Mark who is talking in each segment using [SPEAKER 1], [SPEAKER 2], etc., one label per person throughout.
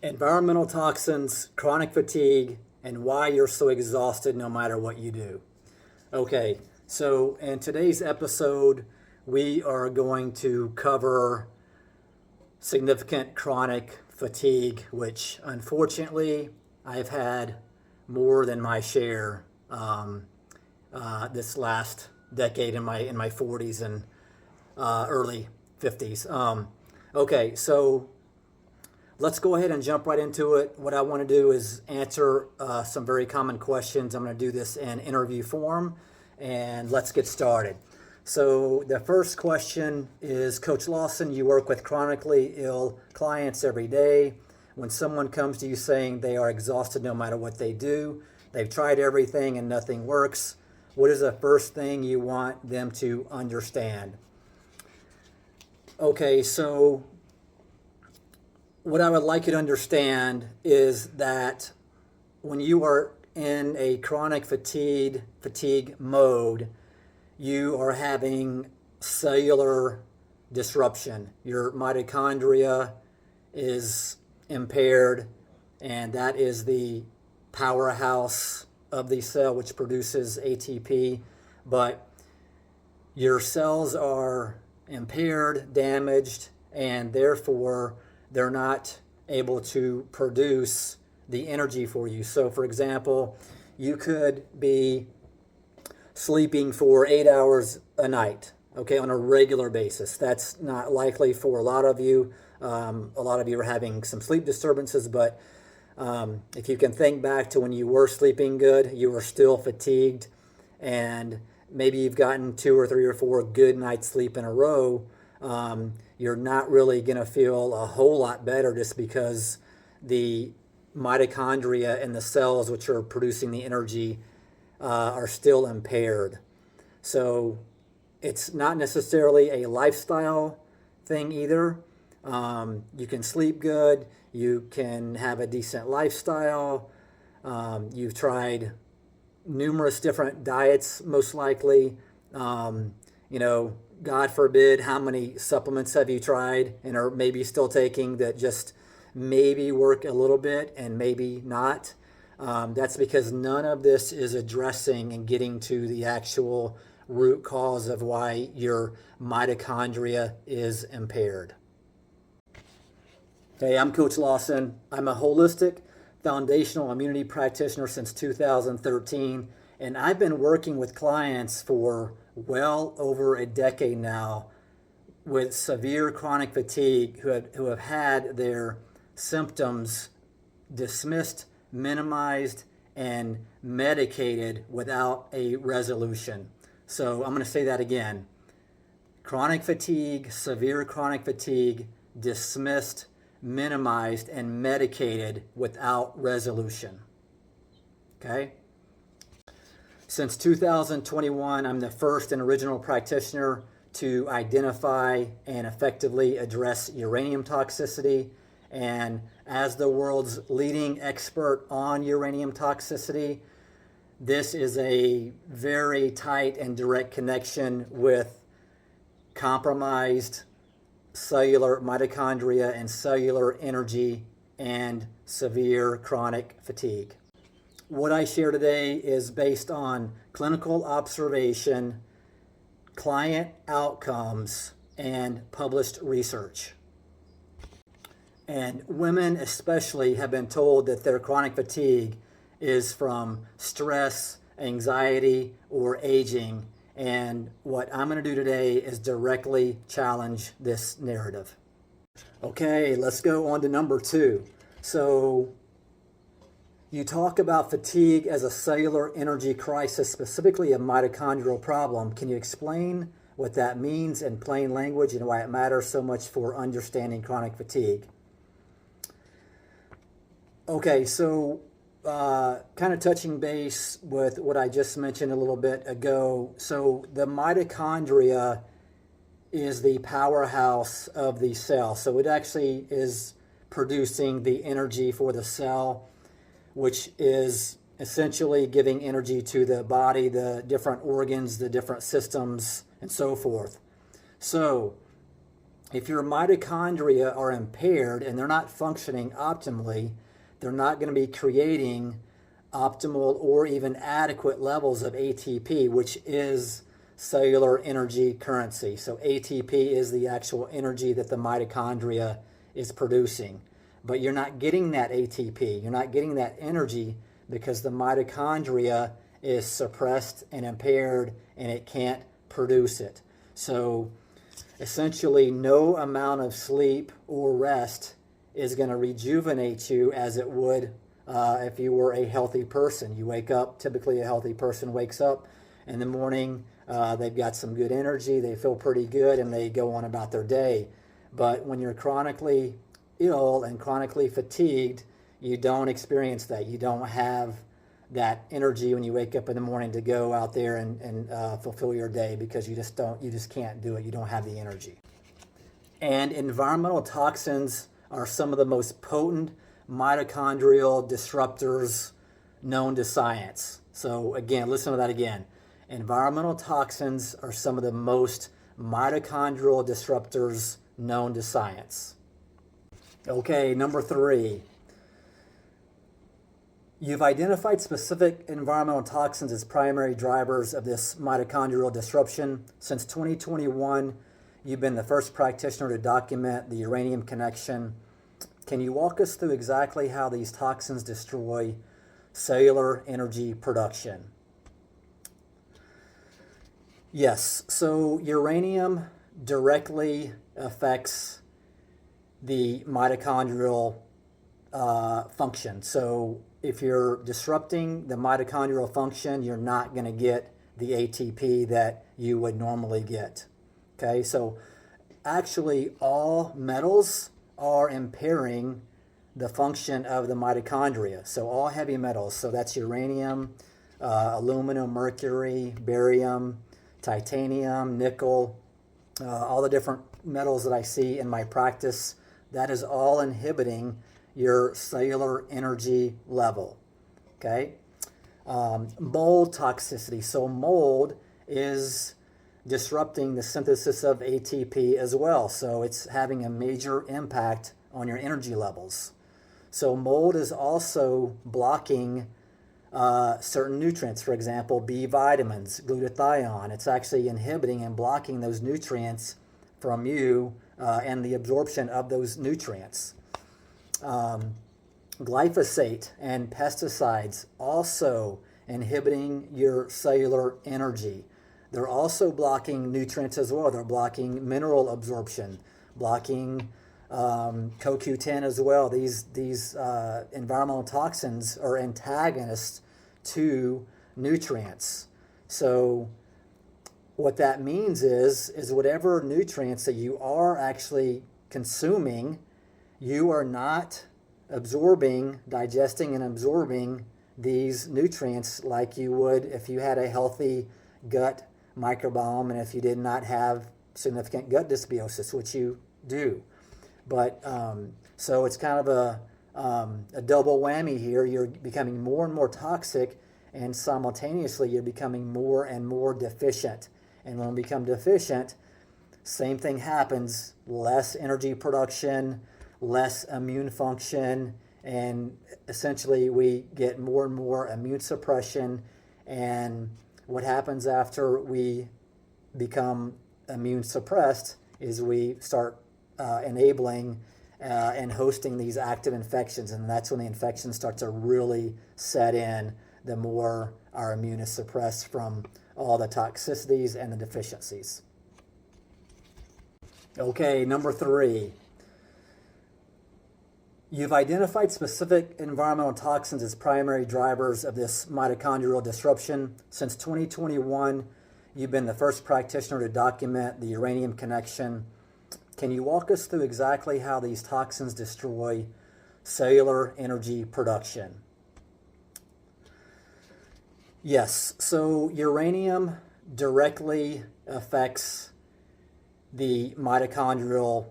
[SPEAKER 1] Environmental toxins, chronic fatigue, and why you're so exhausted no matter what you do. Okay, so in today's episode, we are going to cover significant chronic fatigue, which unfortunately I've had more than my share this last decade in my 40s and early 50s. Okay, so let's go ahead and jump right into it. What I want to do is answer some very common questions. I'm going to do this in interview form, and let's get started. So the first question is, Coach Lawson, you work with chronically ill clients every day. When someone comes to you saying they are exhausted no matter what they do, they've tried everything and nothing works, what is the first thing you want them to understand? Okay, so what I would like you to understand is that when you are in a chronic fatigue mode, you are having cellular disruption. Your mitochondria is impaired, and that is the powerhouse of the cell which produces ATP. But your cells are impaired, damaged, and therefore they're not able to produce the energy for you. So for example, you could be sleeping for 8 hours a night, okay, on a regular basis. That's not likely for a lot of you. A lot of you are having some sleep disturbances, but if you can think back to when you were sleeping good, you were still fatigued, and maybe you've gotten 2 or 3 or 4 good nights sleep in a row, you're not really going to feel a whole lot better just because the mitochondria and the cells which are producing the energy are still impaired. So it's not necessarily a lifestyle thing either. You can sleep good, you can have a decent lifestyle. You've tried numerous different diets, most likely. God forbid, how many supplements have you tried and are maybe still taking that just maybe work a little bit and maybe not? That's because none of this is addressing and getting to the actual root cause of why your mitochondria is impaired. Hey, I'm Coach Lawson. I'm a holistic foundational immunity practitioner since 2013, and I've been working with clients for well over a decade now with severe chronic fatigue who have had their symptoms dismissed, minimized, and medicated without a resolution. So I'm going to say that again. Chronic fatigue, severe chronic fatigue, dismissed, minimized, and medicated without resolution. Okay? Since 2021, I'm the first and original practitioner to identify and effectively address uranium toxicity. And as the world's leading expert on uranium toxicity, this is a very tight and direct connection with compromised cellular mitochondria and cellular energy and severe chronic fatigue. What I share today is based on clinical observation, client outcomes, and published research. And women especially have been told that their chronic fatigue is from stress, anxiety, or aging. And what I'm going to do today is directly challenge this narrative. Okay, let's go on to number 2. So you talk about fatigue as a cellular energy crisis, specifically a mitochondrial problem. Can you explain what that means in plain language and why it matters so much for understanding chronic fatigue? Okay, so kind of touching base with what I just mentioned a little bit ago. So the mitochondria is the powerhouse of the cell. So it actually is producing the energy for the cell, which is essentially giving energy to the body, the different organs, the different systems, and so forth. So if your mitochondria are impaired and they're not functioning optimally, they're not going to be creating optimal or even adequate levels of ATP, which is cellular energy currency. So ATP is the actual energy that the mitochondria is producing. But you're not getting that ATP, you're not getting that energy because the mitochondria is suppressed and impaired and it can't produce it. So essentially, no amount of sleep or rest is going to rejuvenate you as it would if you were a healthy person. You wake up, typically a healthy person wakes up in the morning, they've got some good energy, they feel pretty good, and they go on about their day. But when you're chronically ill and chronically fatigued, you don't experience that. You don't have that energy when you wake up in the morning to go out there and fulfill your day because you just can't do it. You don't have the energy. And environmental toxins are some of the most potent mitochondrial disruptors known to science. So again, listen to that again. Environmental toxins are some of the most mitochondrial disruptors known to science. Okay, number 3. You've identified specific environmental toxins as primary drivers of this mitochondrial disruption. Since 2021, you've been the first practitioner to document the uranium connection. Can you walk us through exactly how these toxins destroy cellular energy production? Yes, so uranium directly affects the mitochondrial function. So if you're disrupting the mitochondrial function, you're not going to get the ATP that you would normally get. Okay, so actually all metals are impairing the function of the mitochondria. So all heavy metals, so that's uranium, aluminum, mercury, barium, titanium, nickel, all the different metals that I see in my practice, that is all inhibiting your cellular energy level. Okay, mold toxicity. So mold is disrupting the synthesis of ATP as well. So it's having a major impact on your energy levels. So mold is also blocking certain nutrients, for example, B vitamins, glutathione. It's actually inhibiting and blocking those nutrients from you and the absorption of those nutrients. Glyphosate and pesticides also inhibiting your cellular energy. They're also blocking nutrients as well. They're blocking mineral absorption, blocking CoQ10 as well. These environmental toxins are antagonists to nutrients. So what that means is whatever nutrients that you are actually consuming, you are not digesting and absorbing these nutrients like you would if you had a healthy gut microbiome and if you did not have significant gut dysbiosis, which you do. But so it's kind of a double whammy here. You're becoming more and more toxic, and simultaneously you're becoming more and more deficient. And when we become deficient, same thing happens: less energy production, less immune function, and essentially we get more and more immune suppression. And what happens after we become immune suppressed is we start enabling and hosting these active infections, and that's when the infections start to really set in, the more our immune is suppressed from all the toxicities and the deficiencies. Okay, number 3. You've identified specific environmental toxins as primary drivers of this mitochondrial disruption. Since 2021, you've been the first practitioner to document the uranium connection. Can you walk us through exactly how these toxins destroy cellular energy production? Yes, so uranium directly affects the mitochondrial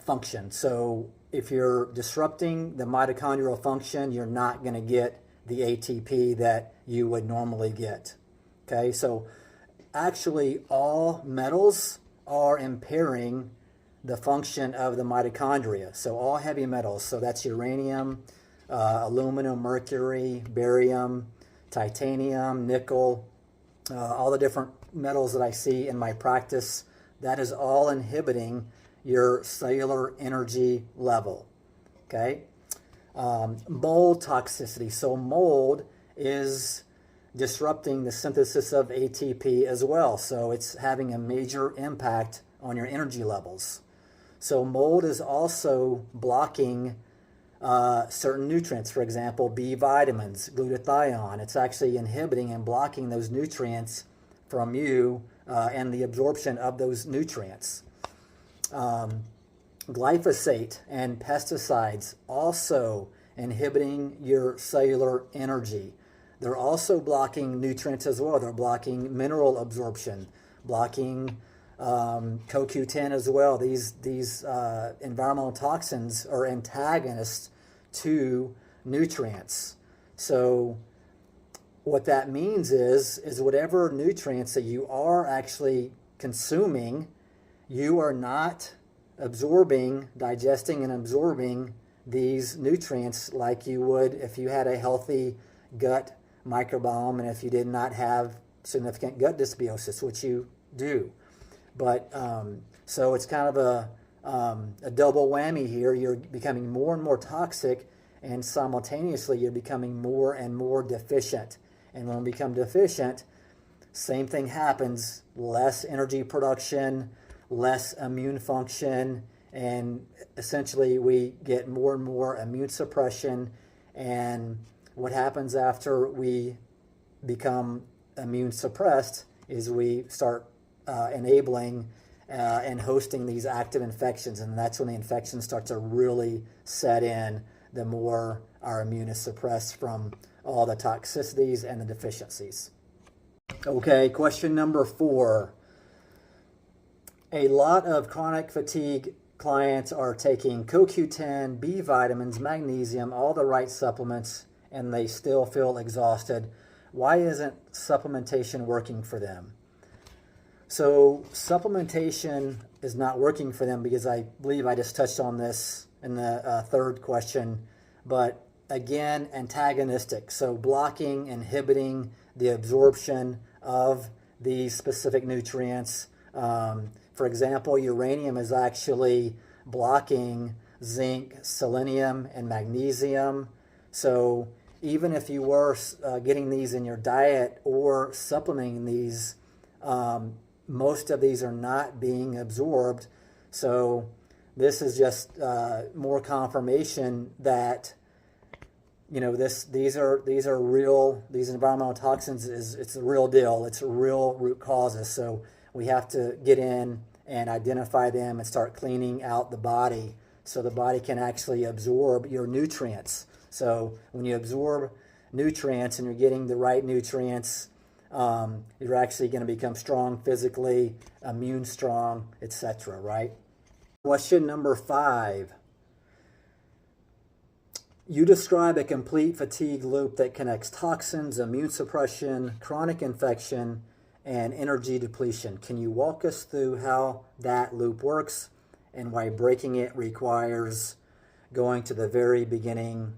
[SPEAKER 1] function. So if you're disrupting the mitochondrial function, you're not going to get the ATP that you would normally get. Okay, so actually all metals are impairing the function of the mitochondria. So all heavy metals, so that's uranium, aluminum, mercury, barium, titanium, nickel, all the different metals that I see in my practice, that is all inhibiting your cellular energy level. Okay? Mold toxicity. So mold is disrupting the synthesis of ATP as well. So it's having a major impact on your energy levels. So mold is also blocking certain nutrients, for example, B vitamins, glutathione. It's actually inhibiting and blocking those nutrients from you and the absorption of those nutrients. Glyphosate and pesticides also inhibiting your cellular energy. They're also blocking nutrients as well. They're blocking mineral absorption, blocking CoQ10 as well. These environmental toxins are antagonists to nutrients. So what that means is whatever nutrients that you are actually consuming, you are not digesting and absorbing these nutrients like you would if you had a healthy gut microbiome and if you did not have significant gut dysbiosis, which you do. But so it's kind of a double whammy here. You're becoming more and more toxic, and simultaneously you're becoming more and more deficient. And when we become deficient, same thing happens: less energy production, less immune function, and essentially we get more and more immune suppression. And what happens after we become immune suppressed is we start enabling and hosting these active infections, and that's when the infections start to really set in, the more our immune is suppressed from all the toxicities and the deficiencies. Okay, question number 4. A lot of chronic fatigue clients are taking CoQ10, B vitamins, magnesium, all the right supplements, and they still feel exhausted. Why isn't supplementation working for them? So supplementation is not working for them because I believe I just touched on this in the third question, but again, antagonistic. So blocking, inhibiting the absorption of these specific nutrients. For example, uranium is actually blocking zinc, selenium, and magnesium. So even if you were getting these in your diet or supplementing these, most of these are not being absorbed. So this is just more confirmation that these are real. These environmental toxins it's the real deal. It's real root causes. So we have to get in and identify them and start cleaning out the body so the body can actually absorb your nutrients. So when you absorb nutrients and you're getting the right nutrients, you're actually going to become strong physically, immune strong, etc. Right? Question number 5. You describe a complete fatigue loop that connects toxins, immune suppression, chronic infection, and energy depletion. Can you walk us through how that loop works and why breaking it requires going to the very beginning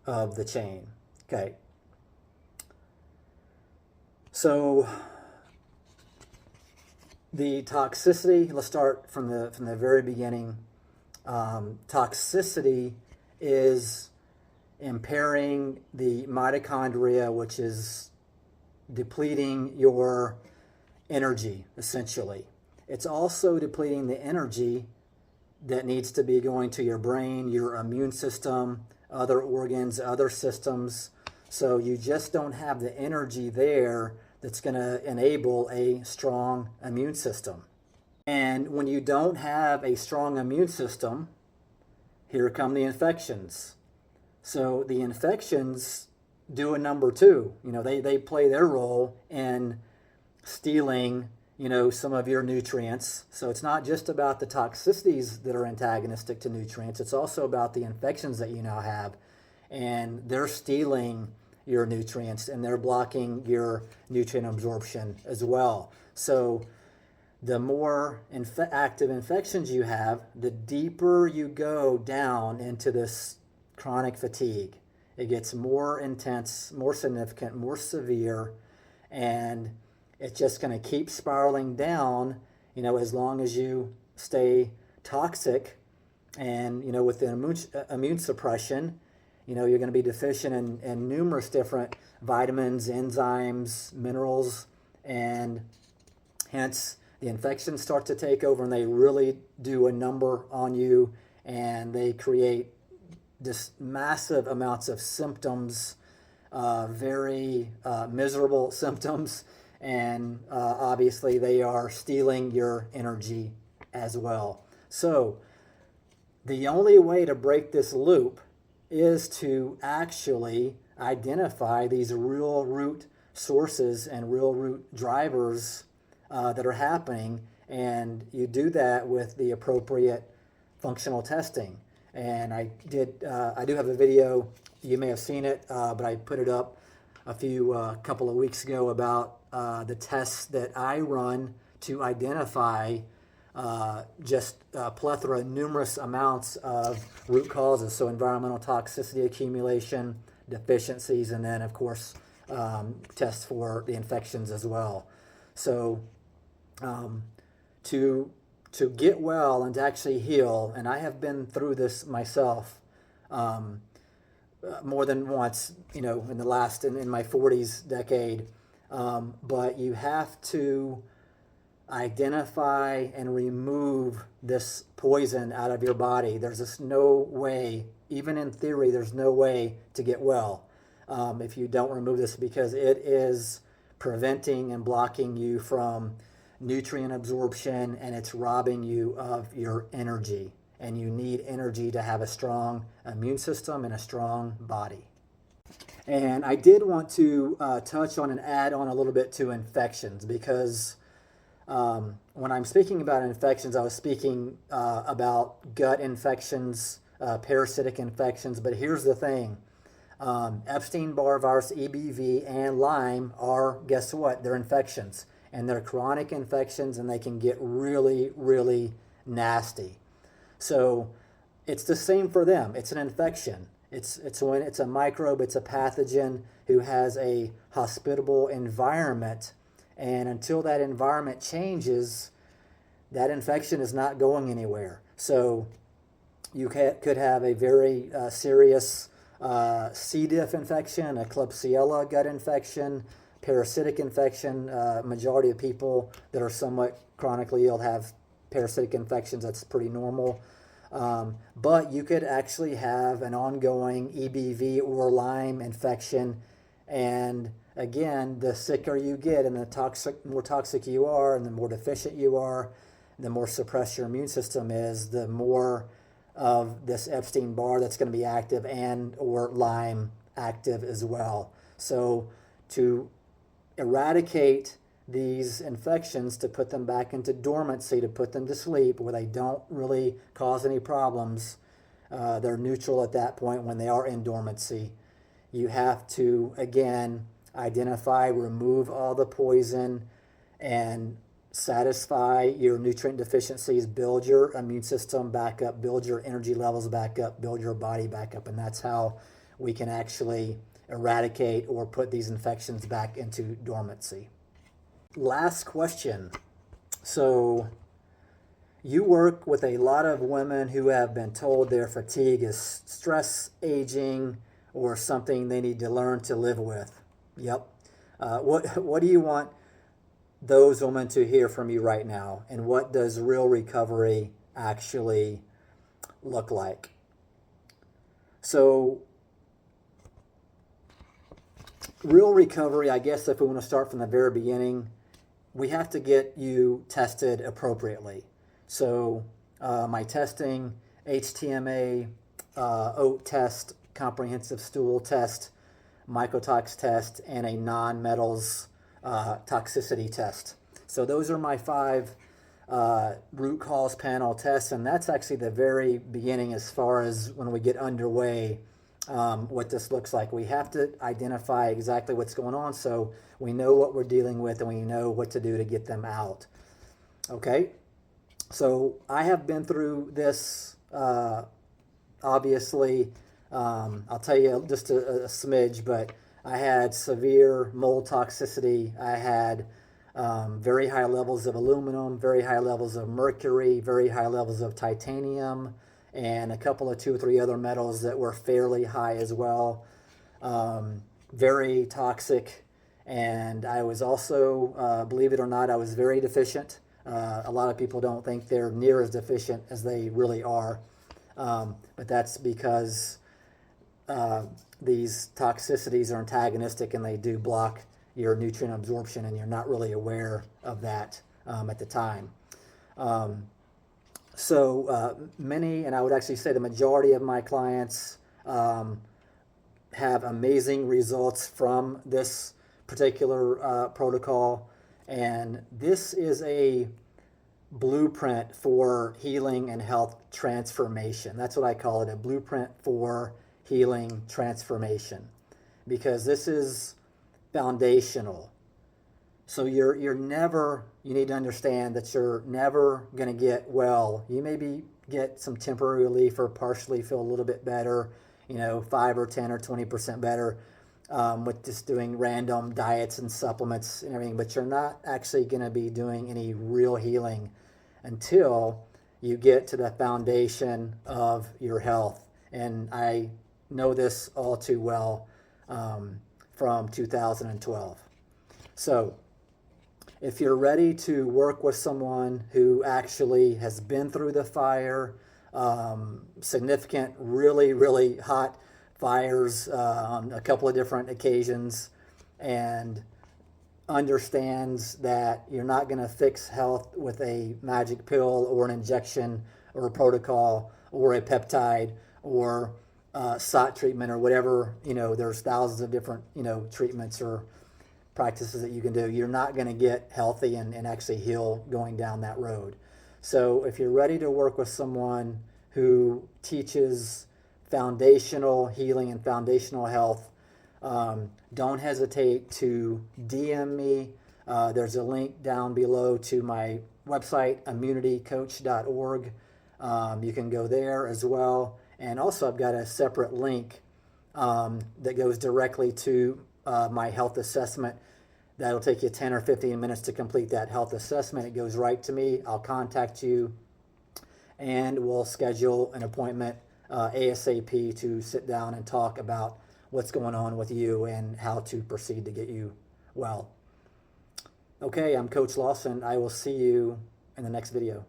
[SPEAKER 1] of the chain? Okay. So the toxicity, let's start from the very beginning. Toxicity is impairing the mitochondria, which is depleting your energy, essentially. It's also depleting the energy that needs to be going to your brain, your immune system, other organs, other systems. So you just don't have the energy there that's going to enable a strong immune system. And when you don't have a strong immune system, here come the infections. So the infections do a number 2. They play their role in stealing, some of your nutrients. So it's not just about the toxicities that are antagonistic to nutrients. It's also about the infections that you now have. And they're stealing your nutrients and they're blocking your nutrient absorption as well. So the more active infections you have, the deeper you go down into this chronic fatigue. It gets more intense, more significant, more severe, and it's just going to keep spiraling down, as long as you stay toxic and, with the immune suppression, you're going to be deficient in numerous different vitamins, enzymes, minerals, and hence the infections start to take over, and they really do a number on you, and they create this massive amounts of symptoms, very miserable symptoms, and obviously they are stealing your energy as well. So the only way to break this loop is to actually identify these real root sources and real root drivers that are happening, and you do that with the appropriate functional testing. And I do have a video, you may have seen it, but I put it up a couple of weeks ago about the tests that I run to identify plethora, numerous amounts of root causes. So environmental toxicity accumulation, deficiencies, and then of course tests for the infections as well. So to get well and to actually heal, and I have been through this myself more than once, in my 40s decade, but you have to identify and remove this poison out of your body. There's just no way, even in theory, there's no way to get well if you don't remove this, because it is preventing and blocking you from nutrient absorption, and it's robbing you of your energy. And you need energy to have a strong immune system and a strong body. And I did want to touch on and add on a little bit to infections, because when I'm speaking about infections, I was speaking about gut infections, parasitic infections, but here's the thing. Epstein-Barr virus, EBV, and Lyme are, guess what? They're infections. And they're chronic infections, and they can get really, really nasty. So it's the same for them. It's an infection. It's when it's a microbe, it's a pathogen who has a hospitable environment, and until that environment changes, that infection is not going anywhere. So you could have a very serious C. diff infection, a Klebsiella gut infection, parasitic infection. Majority of people that are somewhat chronically ill have parasitic infections. That's pretty normal. But you could actually have an ongoing EBV or Lyme infection. And again, the sicker you get and the more toxic you are and the more deficient you are, the more suppressed your immune system is, the more of this Epstein-Barr that's going to be active, and or Lyme active as well. So to eradicate these infections, to put them back into dormancy, to put them to sleep where they don't really cause any problems, they're neutral at that point when they are in dormancy. You have to, again, identify, remove all the poison, and satisfy your nutrient deficiencies, build your immune system back up, build your energy levels back up, build your body back up, and that's how we can actually eradicate or put these infections back into dormancy. Last question. So you work with a lot of women who have been told their fatigue is stress, aging, or something they need to learn to live with. Yep. What do you want those women to hear from you right now? And what does real recovery actually look like? So real recovery, I guess if we want to start from the very beginning, we have to get you tested appropriately. So my testing, HTMA, OAT test, comprehensive stool test, mycotox test, and a non-metals toxicity test. So those are my 5 root cause panel tests, and that's actually the very beginning as far as when we get underway, what this looks like. We have to identify exactly what's going on so we know what we're dealing with and we know what to do to get them out. Okay, so I have been through this, obviously. I'll tell you just a smidge, but I had severe mold toxicity. I had very high levels of aluminum, very high levels of mercury, very high levels of titanium, and a couple of 2 or 3 other metals that were fairly high as well. Very toxic. And I was also, believe it or not, I was very deficient. A lot of people don't think they're near as deficient as they really are. But that's because these toxicities are antagonistic and they do block your nutrient absorption, and you're not really aware of that at the time. So many, and I would actually say the majority of my clients have amazing results from this particular protocol. And this is a blueprint for healing and health transformation. That's what I call it, a blueprint for healing transformation, because this is foundational. So you need to understand that you're never going to get well. You maybe get some temporary relief or partially feel a little bit better, 5 or 10 or 20% better with just doing random diets and supplements and everything, but you're not actually going to be doing any real healing until you get to the foundation of your health. And I know this all too well from 2012. So if you're ready to work with someone who actually has been through the fire, significant, really, really hot fires on a couple of different occasions, and understands that you're not going to fix health with a magic pill or an injection or a protocol or a peptide or SOT treatment or whatever, there's thousands of different, treatments or practices that you can do. You're not going to get healthy and actually heal going down that road. So if you're ready to work with someone who teaches foundational healing and foundational health, don't hesitate to DM me. There's a link down below to my website, immunitycoach.org. You can go there as well. And also I've got a separate link that goes directly to my health assessment. That'll take you 10 or 15 minutes to complete that health assessment. It goes right to me. I'll contact you and we'll schedule an appointment ASAP to sit down and talk about what's going on with you and how to proceed to get you well. Okay, I'm Coach Lawson. I will see you in the next video.